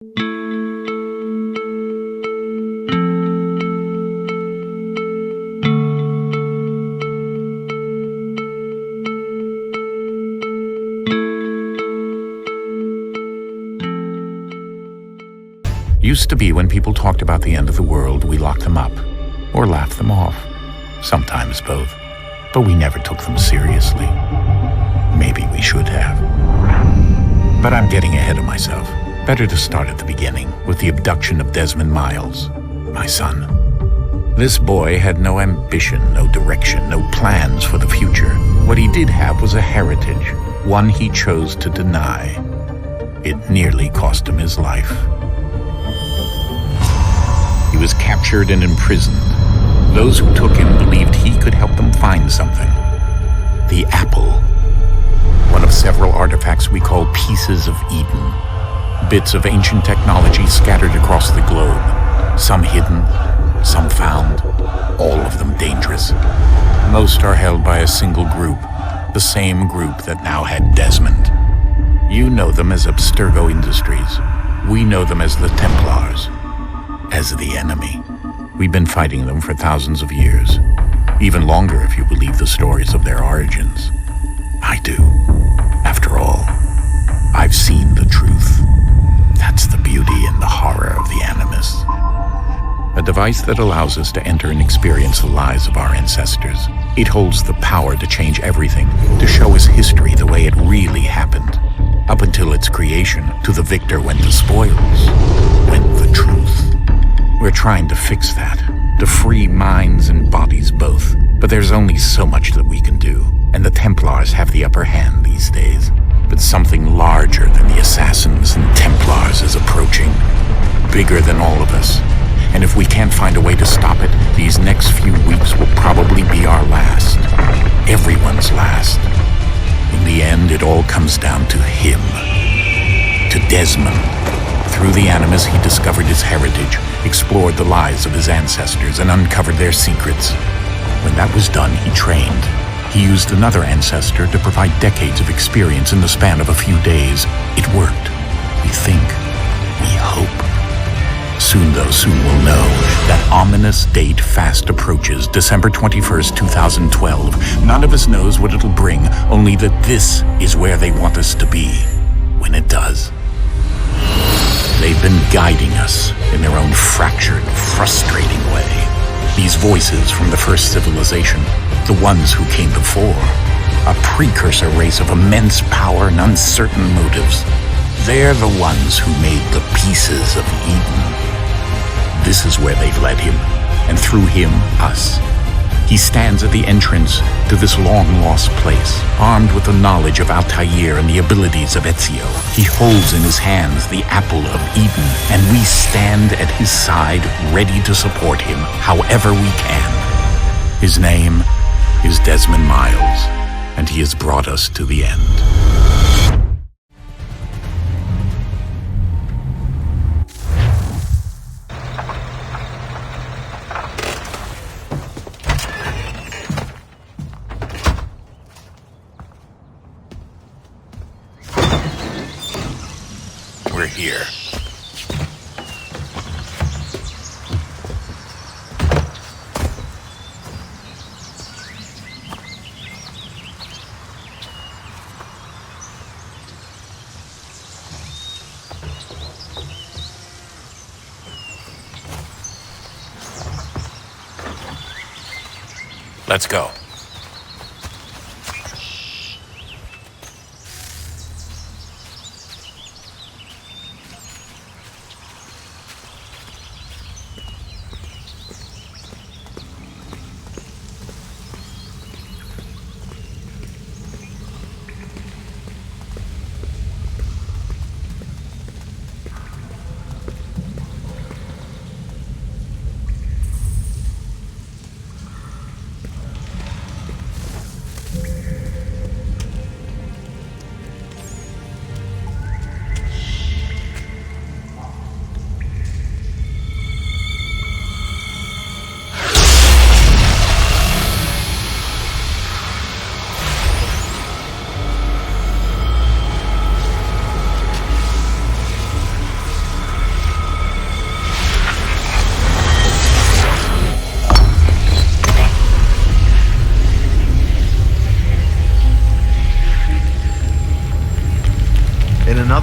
Used to be when people talked about the end of the world, we locked them up or laughed them off. Sometimes both. But we never took them seriously. Maybe we should have. But I'm getting ahead of myself. Better to start at the beginning with the abduction of Desmond Miles, my son. This boy had no ambition, no direction, no plans for the future. What he did have was a heritage, one he chose to deny. It nearly cost him his life. He was captured and imprisoned. Those who took him believed he could help them find something. The apple. One of several artifacts we call pieces of Eden. Bits of ancient technology scattered across the globe. Some hidden, some found, all of them dangerous. Most are held by a single group, the same group that now had Desmond. You know them as Abstergo Industries. We know them as the Templars. As the enemy. We've been fighting them for thousands of years. Even longer if you believe the stories of their origins. I do. After all, I've seen the truth. That's the beauty and the horror of the Animus. A device that allows us to enter and experience the lives of our ancestors. It holds the power to change everything, to show us history the way it really happened. Up until its creation, to the victor went the spoils, went the truth. We're trying to fix that, to free minds and bodies both. But there's only so much that we can do, and the Templars have the upper hand these days. But something larger than the Assassins and Templars is approaching, bigger than all of us. And if we can't find a way to stop it, these next few weeks will probably be our last. Everyone's last. In the end, it all comes down to him. To Desmond. Through the Animus, he discovered his heritage, explored the lives of his ancestors, and uncovered their secrets. When that was done, he trained. He used another ancestor to provide decades of experience in the span of a few days. It worked. We think. We hope. Soon we'll know. That ominous date fast approaches, December 21st, 2012. None of us knows what it'll bring, only that this is where they want us to be when it does. They've been guiding us in their own fractured, frustrating way. These voices from the first civilization, the ones who came before, a precursor race of immense power and uncertain motives. They're the ones who made the pieces of Eden. This is where they've led him, and through him, us. He stands at the entrance to this long-lost place, armed with the knowledge of Altair and the abilities of Ezio. He holds in his hands the apple of Eden, and we stand at his side, ready to support him however we can. His name is Desmond Miles, and he has brought us to the end. We're here. Let's go.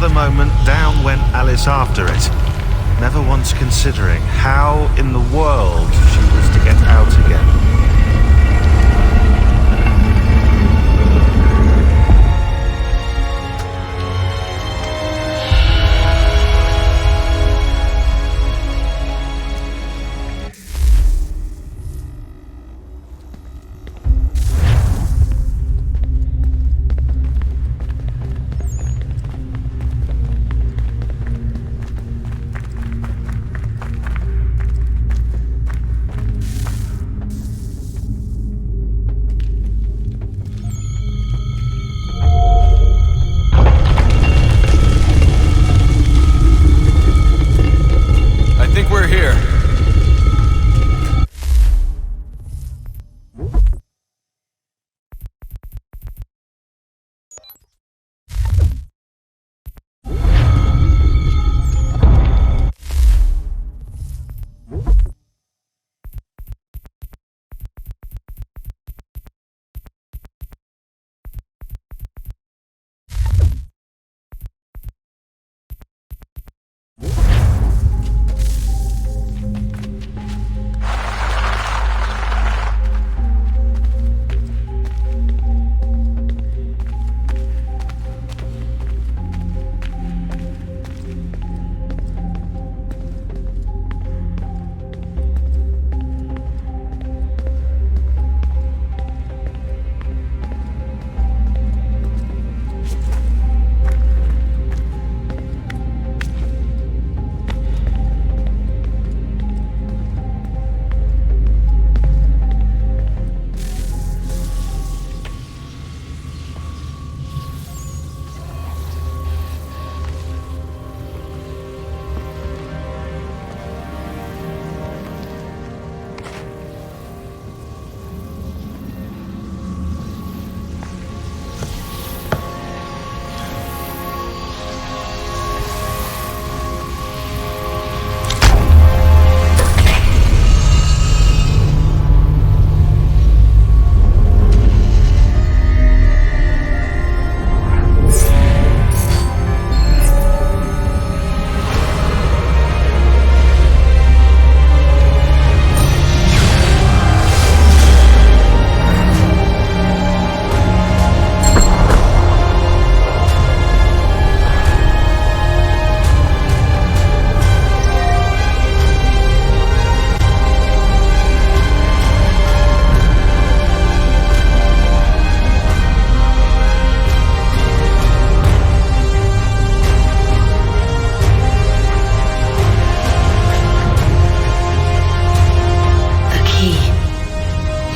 the moment, down went Alice after it, never once considering how in the world she was to get out again.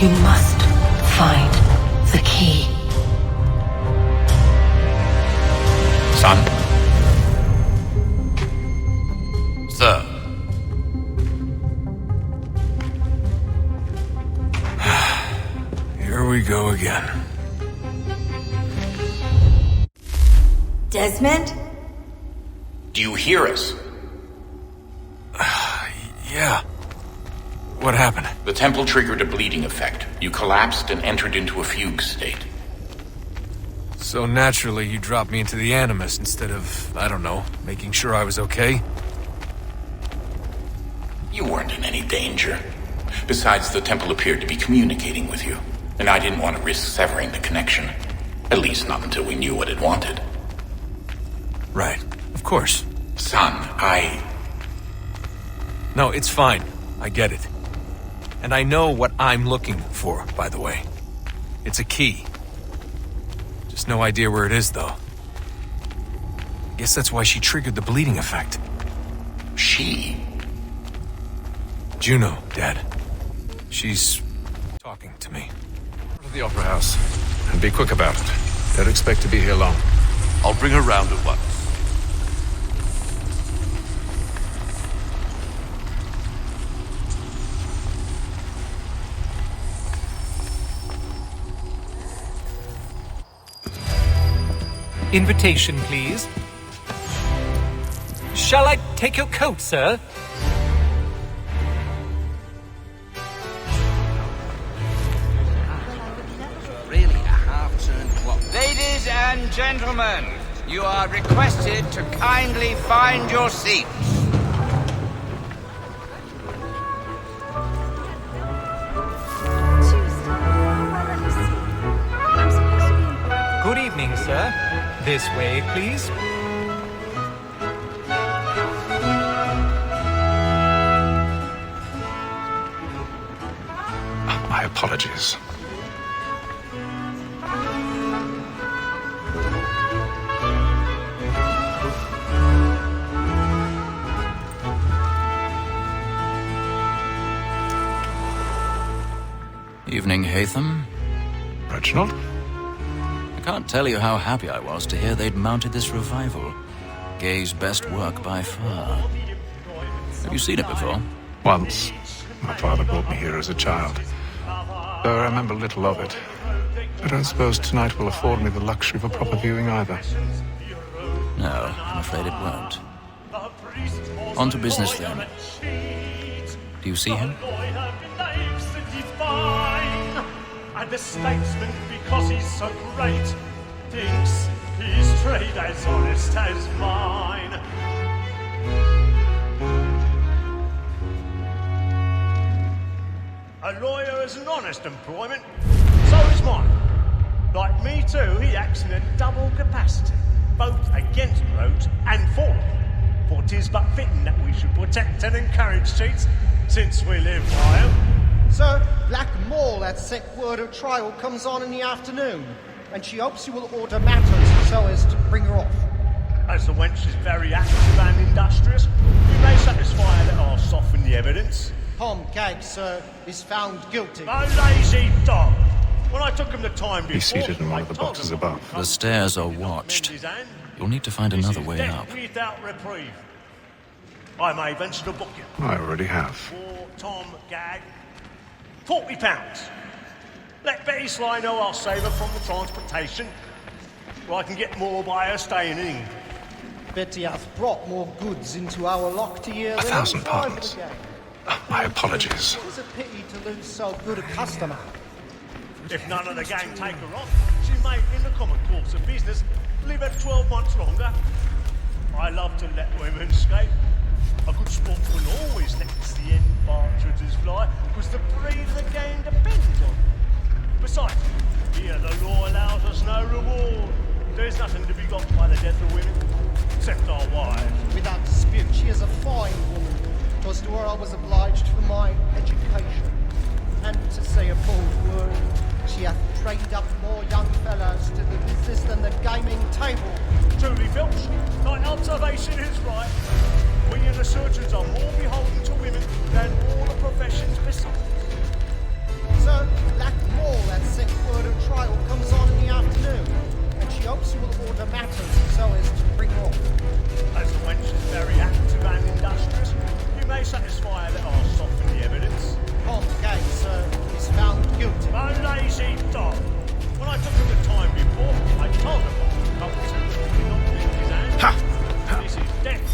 You must find the key. Son? Sir. Here we go again. Desmond? Do you hear us? Yeah. What happened? The temple triggered a bleeding effect. You collapsed and entered into a fugue state. So naturally, you dropped me into the Animus instead of, I don't know, making sure I was okay? You weren't in any danger. Besides, the temple appeared to be communicating with you, and I didn't want to risk severing the connection. At least not until we knew what it wanted. Right. Of course. Son, No, it's fine. I get it. And I know what I'm looking for, by the way. It's a key. Just no idea where it is, though. Guess that's why she triggered the bleeding effect. She? Juno, Dad. She's talking to me. Go to the Opera House. And be quick about it. Don't expect to be here long. I'll bring her round at once. Invitation, please. Shall I take your coat, sir? Really a half-turned clock. Ladies and gentlemen, You are requested to kindly find your seats. Good evening, sir. This way, please. My apologies. Evening, Hatham. Reginald? I can't tell you how happy I was to hear they'd mounted this revival. Gay's best work by far. Have you seen it before? Once. My father brought me here as a child. Though I remember little of it. I don't suppose tonight will afford me the luxury of a proper viewing either. No, I'm afraid it won't. On to business then. Do you see him? And the statesman, because he's so great, thinks his trade as honest as mine. A lawyer is an honest employment, so is mine. Like me too, he acts in a double capacity, both against roads and for them. For 'tis but fitting that we should protect and encourage cheats, since we live by 'em. Sir, Black Mall had set word her trial comes on in the afternoon, and she hopes you will order matters so as to bring her off. As the wench is very active and industrious, we may satisfy her that I'll soften the evidence. Tom Gag, sir, is found guilty. A lazy dog! When I took him the time before... He's seated in one of the boxes above. The stairs are watched. You'll need to find another way up. Without reprieve. I may venture to book it. I already have. For Tom Gag, £40. Let Betty Sly know I'll save her from the transportation, or I can get more by her staying in England. Betty hath brought more goods into our lock to year than 1,000 any five of pardons. the gang. My apologies. It's a pity to lose so good a customer. If none of the gang take her on, she may, in the common course of business, live her 12 months longer. I love to let women escape. A good sportsman always lets the end partridges fly, because the breed of the game depends on it. Besides, here the law allows us no reward. There's nothing to be got by the death of women, except our wives. Without dispute, she is a fine woman. 'Twas to her I was obliged for my education. And to say a bold word, she hath trained up more young fellows to the business than the gaming table. Truly, Filch, thy observation is right. We in the surgeons are more beholden to women than all the professions besides. Sir, Black Mall had set word her trial comes on in the afternoon, and she hopes you will order matters so as to bring her off. As the wench is very active and industrious, you may satisfy her that I'll soften the evidence. Tom Gag, sir, is found guilty. A lazy dog. When I took him the time before, I told him what to come to, not in his hand. This is death.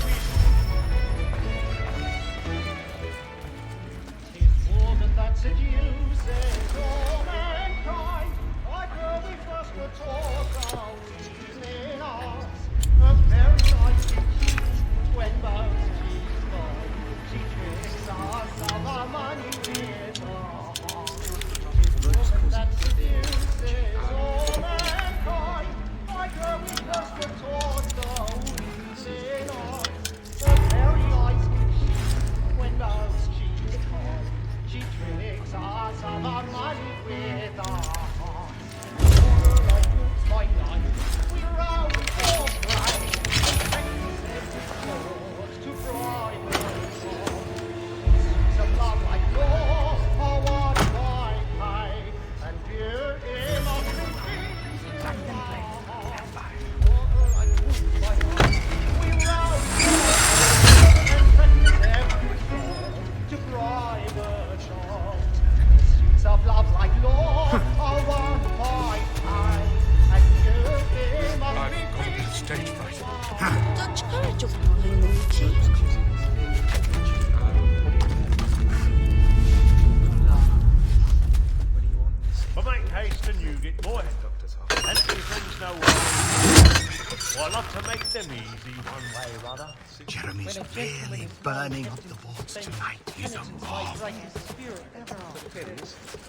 Jeremy's really burning up the boats tonight. He's a marvel.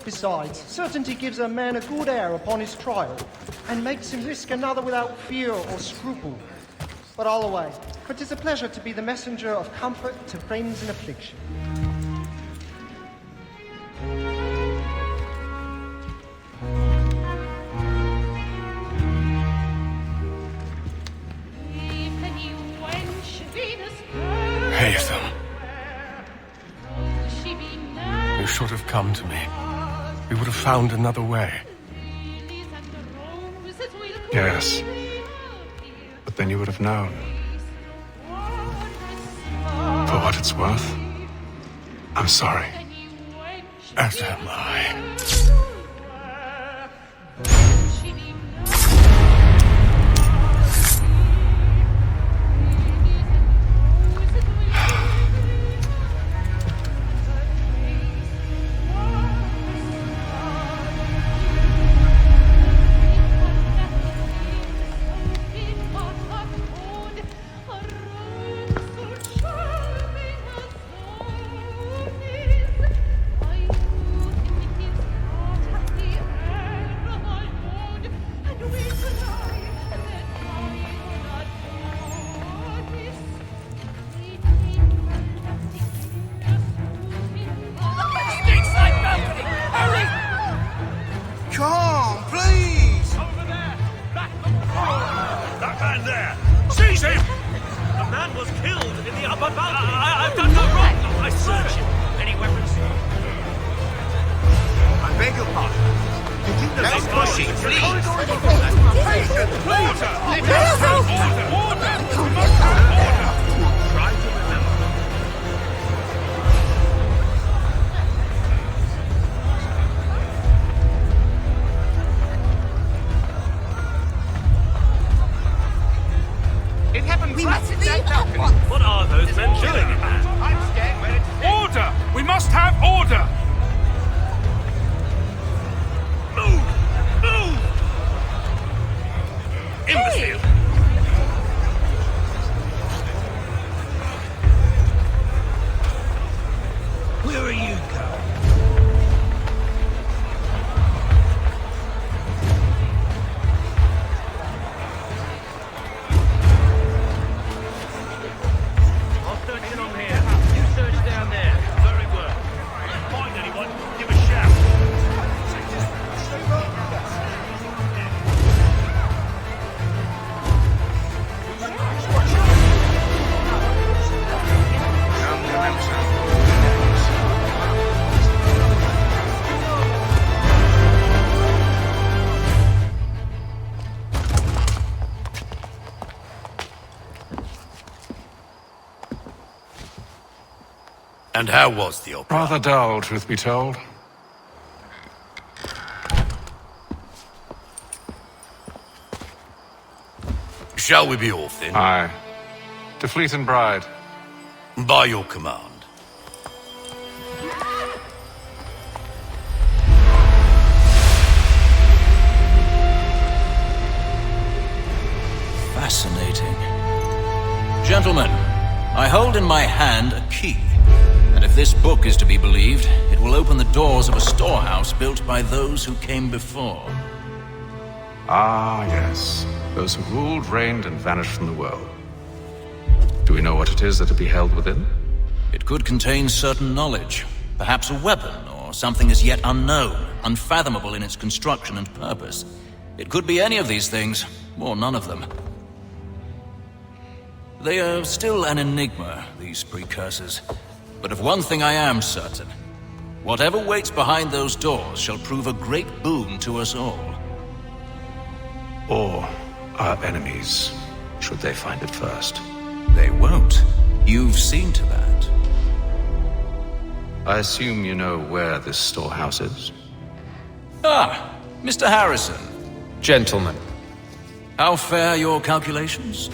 Besides, certainty gives a man a good air upon his trial, and makes him risk another without fear or scruple. But all away, for 'tis a pleasure to be the messenger of comfort to friends in affliction. You should have come to me. We would have found another way. Yes. But then you would have known. For what it's worth, I'm sorry. As am I. Come, please! Over there! Back! That man there! Seize him! The man was killed in the upper balcony! I've done no wrong! I search him! Any weapons? I beg your pardon. Did you know Let's push it, please! Order! Try to remember. It happened right at that balcony. What are those men doing in there? I'm scared where it's... Order! We must have order! Move! Move! Imbecile! Where are you going? I'll search in on here. You search down there. Very well. If you find anyone, give a shout. And how was the opera? Rather dull, truth be told. Shall we be off then? Aye. To Fleet and Bride. By your command. Fascinating. Gentlemen, I hold in my hand a key. And if this book is to be believed, it will open the doors of a storehouse built by those who came before. Ah, yes. Those who ruled, reigned, and vanished from the world. Do we know what it is that will be held within? It could contain certain knowledge. Perhaps a weapon, or something as yet unknown, unfathomable in its construction and purpose. It could be any of these things, or none of them. They are still an enigma, these precursors. But of one thing I am certain. Whatever waits behind those doors shall prove a great boon to us all. Or our enemies, should they find it first. They won't. You've seen to that. I assume you know where this storehouse is? Ah, Mr. Harrison. Gentlemen, How fare your calculations?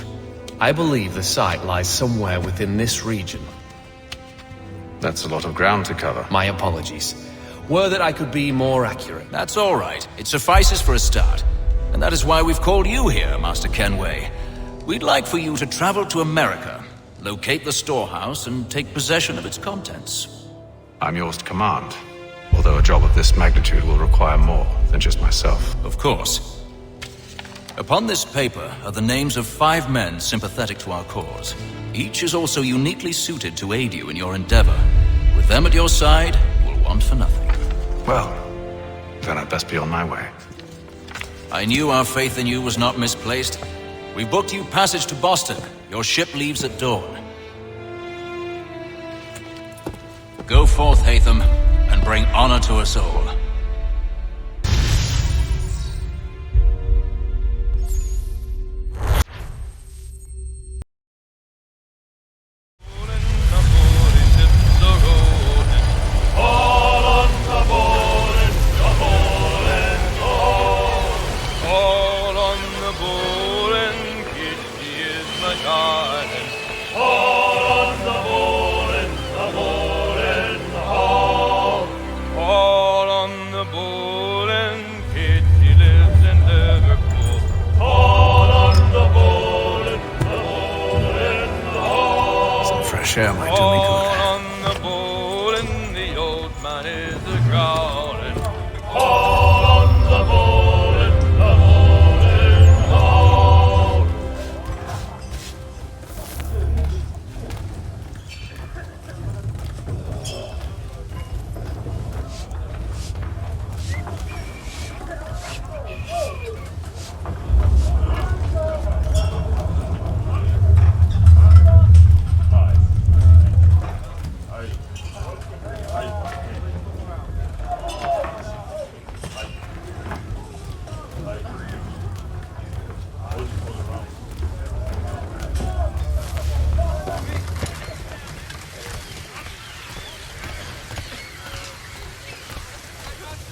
I believe the site lies somewhere within this region. That's a lot of ground to cover. My apologies. Were that I could be more accurate. That's all right. It suffices for a start. And that is why we've called you here, Master Kenway. We'd like for you to travel to America, locate the storehouse, and take possession of its contents. I'm yours to command, although a job of this magnitude will require more than just myself. Of course. Upon this paper are the names of 5 men sympathetic to our cause. Each is also uniquely suited to aid you in your endeavor. With them at your side, you will want for nothing. Well, then I'd best be on my way. I knew our faith in you was not misplaced. We booked you passage to Boston. Your ship leaves at dawn. Go forth, Hatham, and bring honor to us all. Share my Tommy good. On the bowl and the old man is a-growling. All on the bowl and the bowling all.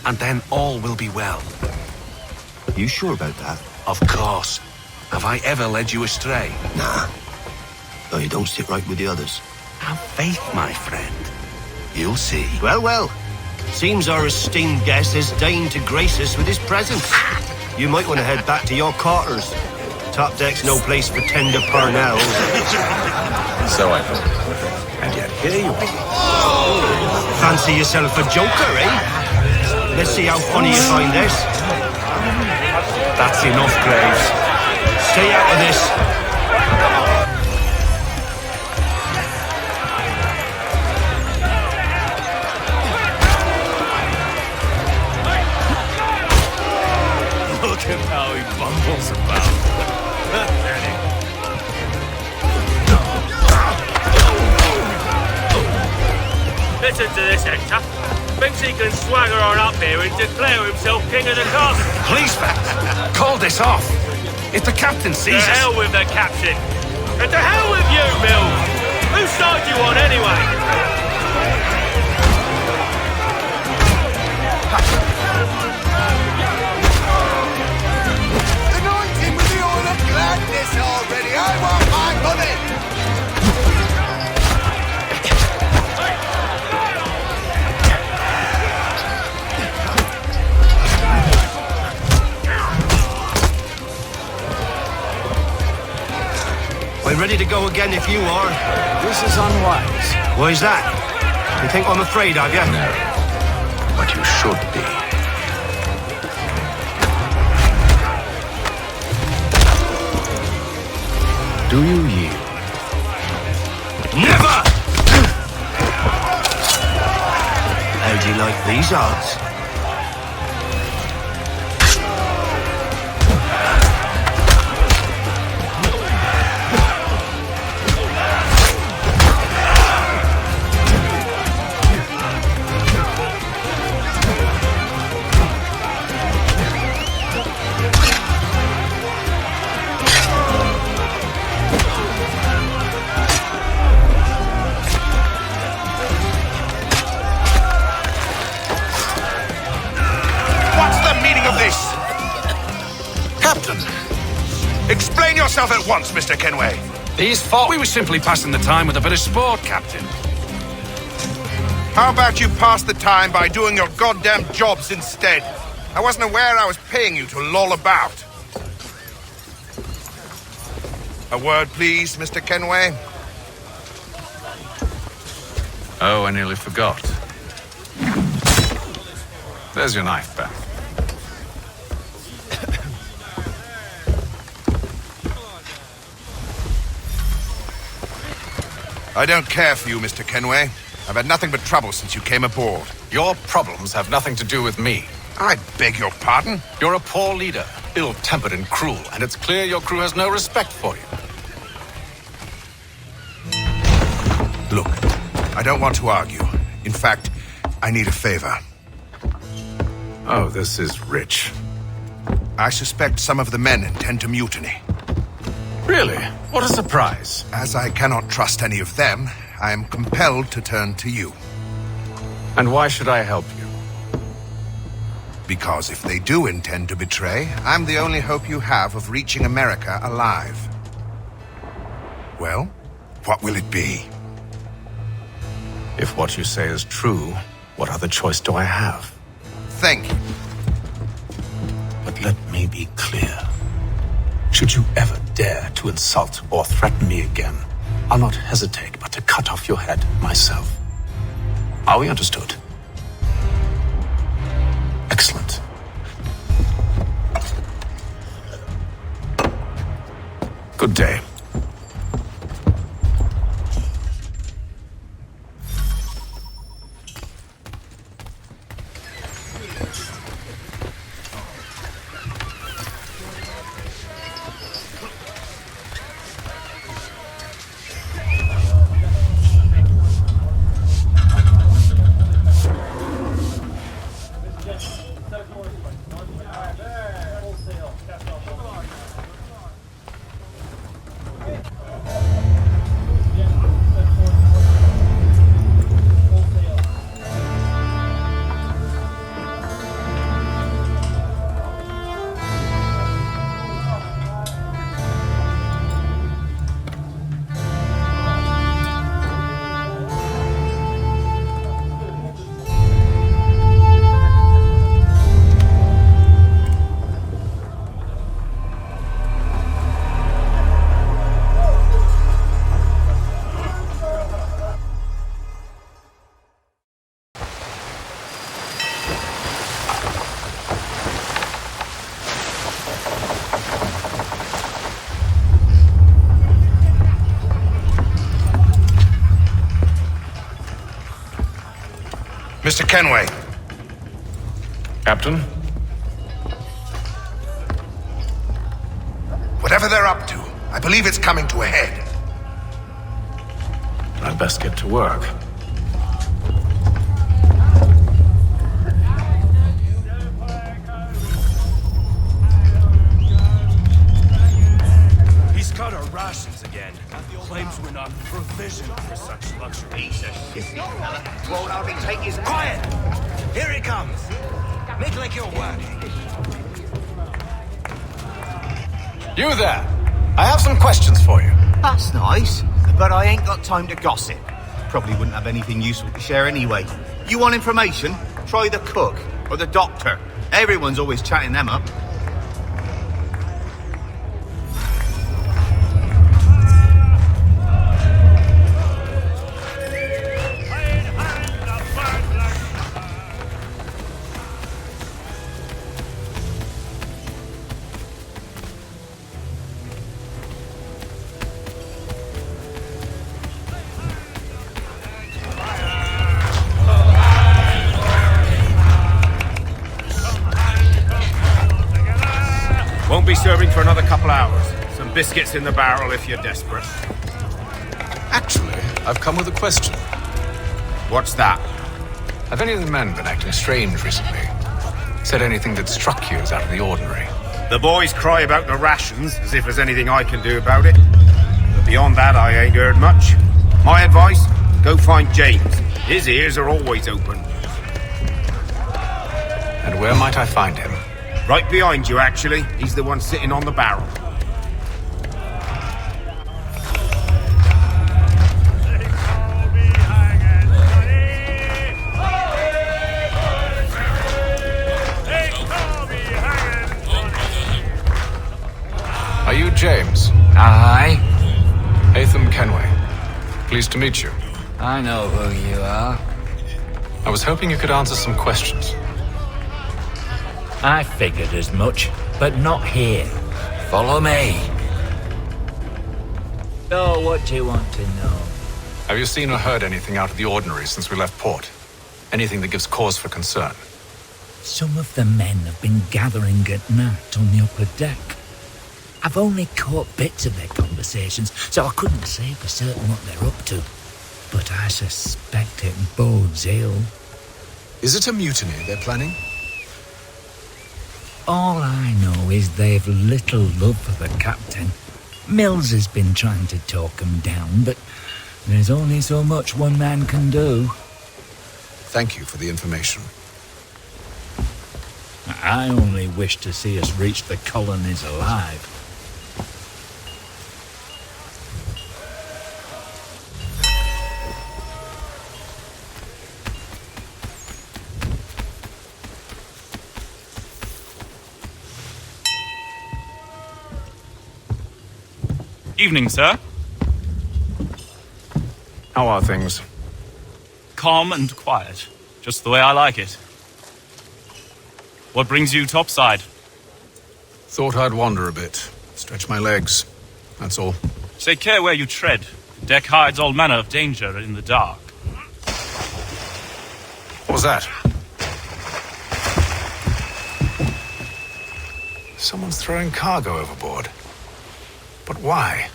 And then all will be well. You sure about that? Of course. Have I ever led you astray? Nah. Though you don't sit right with the others. Have faith, my friend. You'll see. Well, well. Seems our esteemed guest has deigned to grace us with his presence. You might want to head back to your quarters. Top deck's no place for tender parnells. So I thought. And yet here you are. Fancy yourself a joker, eh? Let's see how funny you find this. That's enough, Graves. Stay out of this. Look at how he bumbles about. Listen to this, Hector. Thinks he can swagger on up here and declare himself king of the castle. Please, Pat, call this off. If the captain sees us... To hell with the captain. And to hell with you, Mills. Whose side you on, anyway? Anointing with the oil of gladness already. I want my money. I'm ready to go again if you are. This is unwise. Why is that? You think I'm afraid of you? No. But you should be. Do you yield? Never! How do you like these odds? Explain yourself at once, Mr. Kenway. These thought we were simply passing the time with a bit of sport, Captain. How about you pass the time by doing your goddamn jobs instead? I wasn't aware I was paying you to loll about. A word, please, Mr. Kenway. Oh, I nearly forgot. There's your knife, Beth. I don't care for you, Mr. Kenway. I've had nothing but trouble since you came aboard. Your problems have nothing to do with me. I beg your pardon? You're a poor leader, ill-tempered and cruel, and it's clear your crew has no respect for you. Look, I don't want to argue. In fact, I need a favor. Oh, this is rich. I suspect some of the men intend to mutiny. Really? What a surprise. As I cannot trust any of them, I am compelled to turn to you. And why should I help you? Because if they do intend to betray, I'm the only hope you have of reaching America alive. Well, what will it be? If what you say is true, what other choice do I have? Think. But let me be clear. Should you ever dare to insult or threaten me again, I'll not hesitate but to cut off your head myself. Are we understood? Excellent. Good day. Mr. Kenway. Captain? Whatever they're up to, I believe it's coming to a head. I'd best get to work. He's cut our rations again. Claims we're not provisioned for such luxury. Piece of shit, fella. Won't hardly take his... Quiet! Here it comes. Make like you're working. You there! I have some questions for you. That's nice, but I ain't got time to gossip. Probably wouldn't have anything useful to share anyway. You want information? Try the cook or the doctor. Everyone's always chatting them up. Won't be serving for another couple hours. Some biscuits in the barrel if you're desperate. Actually, I've come with a question. What's that? Have any of the men been acting strange recently? Said anything that struck you as out of the ordinary? The boys cry about the rations, as if there's anything I can do about it. But beyond that, I ain't heard much. My advice, go find James. His ears are always open. And where might I find him? Right behind you, actually. He's the one sitting on the barrel. Are you James? Aye. Atham Kenway. Pleased to meet you. I know who you are. I was hoping you could answer some questions. I figured as much, but not here. Follow me. So, what do you want to know? Have you seen or heard anything out of the ordinary since we left port? Anything that gives cause for concern? Some of the men have been gathering at night on the upper deck. I've only caught bits of their conversations, so I couldn't say for certain what they're up to. But I suspect it bodes ill. Is it a mutiny they're planning? All I know is they've little love for the captain. Mills has been trying to talk him down, but there's only so much one man can do. Thank you for the information. I only wish to see us reach the colonies alive. Evening, sir. How are things? Calm and quiet. Just the way I like it. What brings you topside? Thought I'd wander a bit. Stretch my legs. That's all. Take care where you tread. The deck hides all manner of danger in the dark. What was that? Someone's throwing cargo overboard. But why?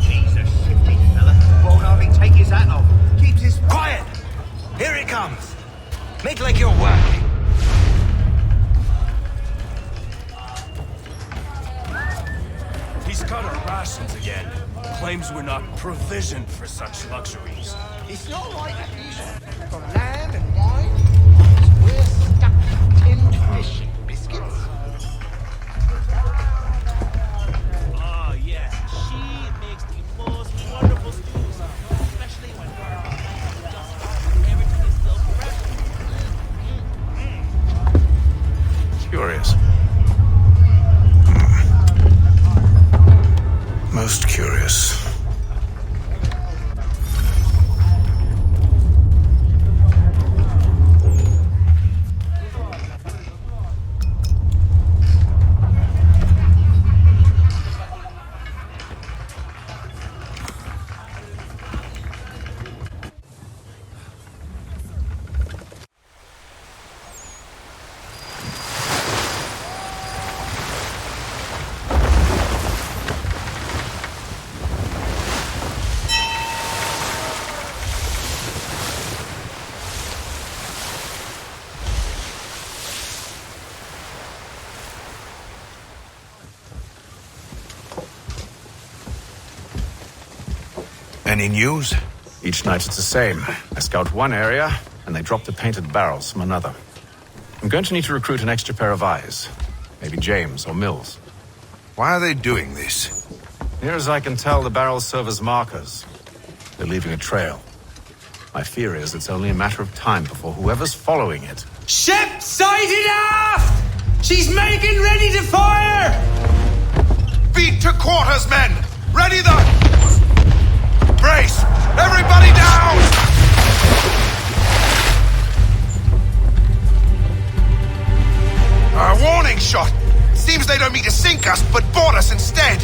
Jesus, shifty fella. Won't hardly take his hat off. Keeps his... Quiet! Here it comes. Make like you're working. He's cut our rations again. Claims we're not provisioned for such luxuries. It's not like he's for land and wine. We're stuck with tinned fish and biscuits. Oh, yeah. She makes the most wonderful stews, especially when everything is so fresh. Curious. Most curious. Any news? Each night it's the same. I scout one area, and they drop the painted barrels from another. I'm going to need to recruit an extra pair of eyes. Maybe James or Mills. Why are they doing this? Near as I can tell, the barrels serve as markers. They're leaving a trail. My fear is it's only a matter of time before whoever's following it... Ship sighted aft! She's making ready to fire! Beat to quarters, men! Ready the... Brace! Everybody down! A warning shot! Seems they don't mean to sink us, but board us instead!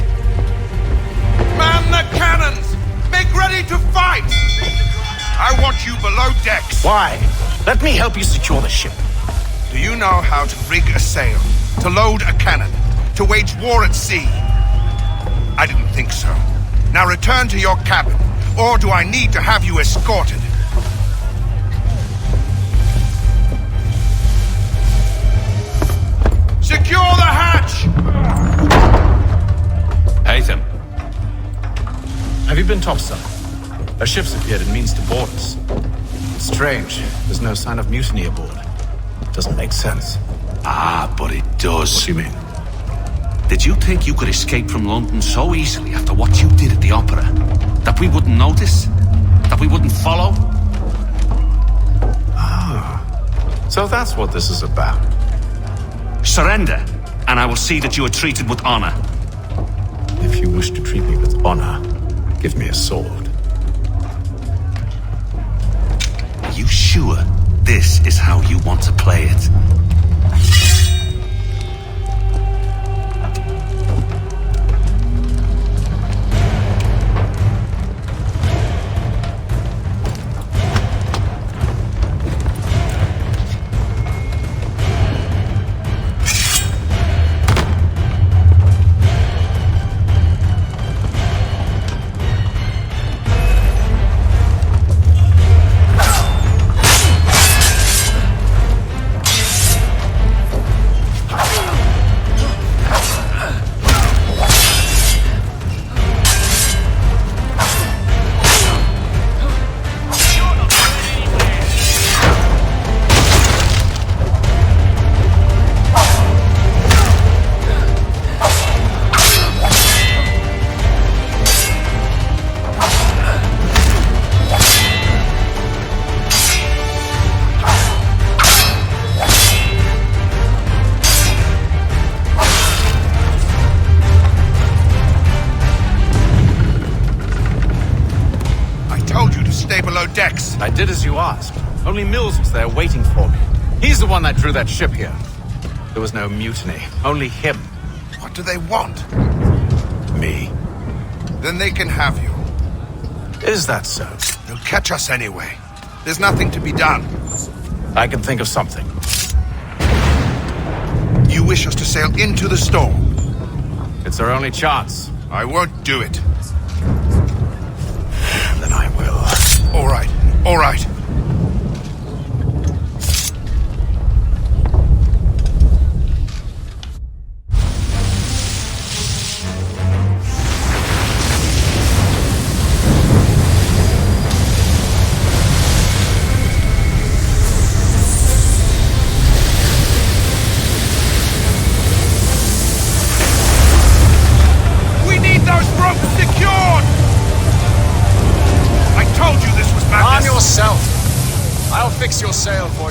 Man the cannons! Make ready to fight! I want you below decks! Why? Let me help you secure the ship. Do you know how to rig a sail? To load a cannon? To wage war at sea? I didn't think so. Now return to your cabin, or do I need to have you escorted? Secure the hatch! Haytham. Have you been topside? A ship's appeared and means to board us. It's strange. There's no sign of mutiny aboard. Doesn't make sense. Ah, but it does. What do you mean? Did you think you could escape from London so easily after what you did at the opera? That we wouldn't notice? That we wouldn't follow? So that's what this is about. Surrender, and I will see that you are treated with honor. If you wish to treat me with honor, give me a sword. Are you sure this is how you want to play it? Decks. I did as you asked. Only Mills was there waiting for me. He's the one that drew that ship here. There was no mutiny, only him. What do they want? Me. Then they can have you. Is that so? They'll catch us anyway. There's nothing to be done. I can think of something. You wish us to sail into the storm? It's our only chance. I won't do it. Then I will. All right, all right. We need those ropes secured! I told you this was madness. Arm yourself. I'll fix your sail for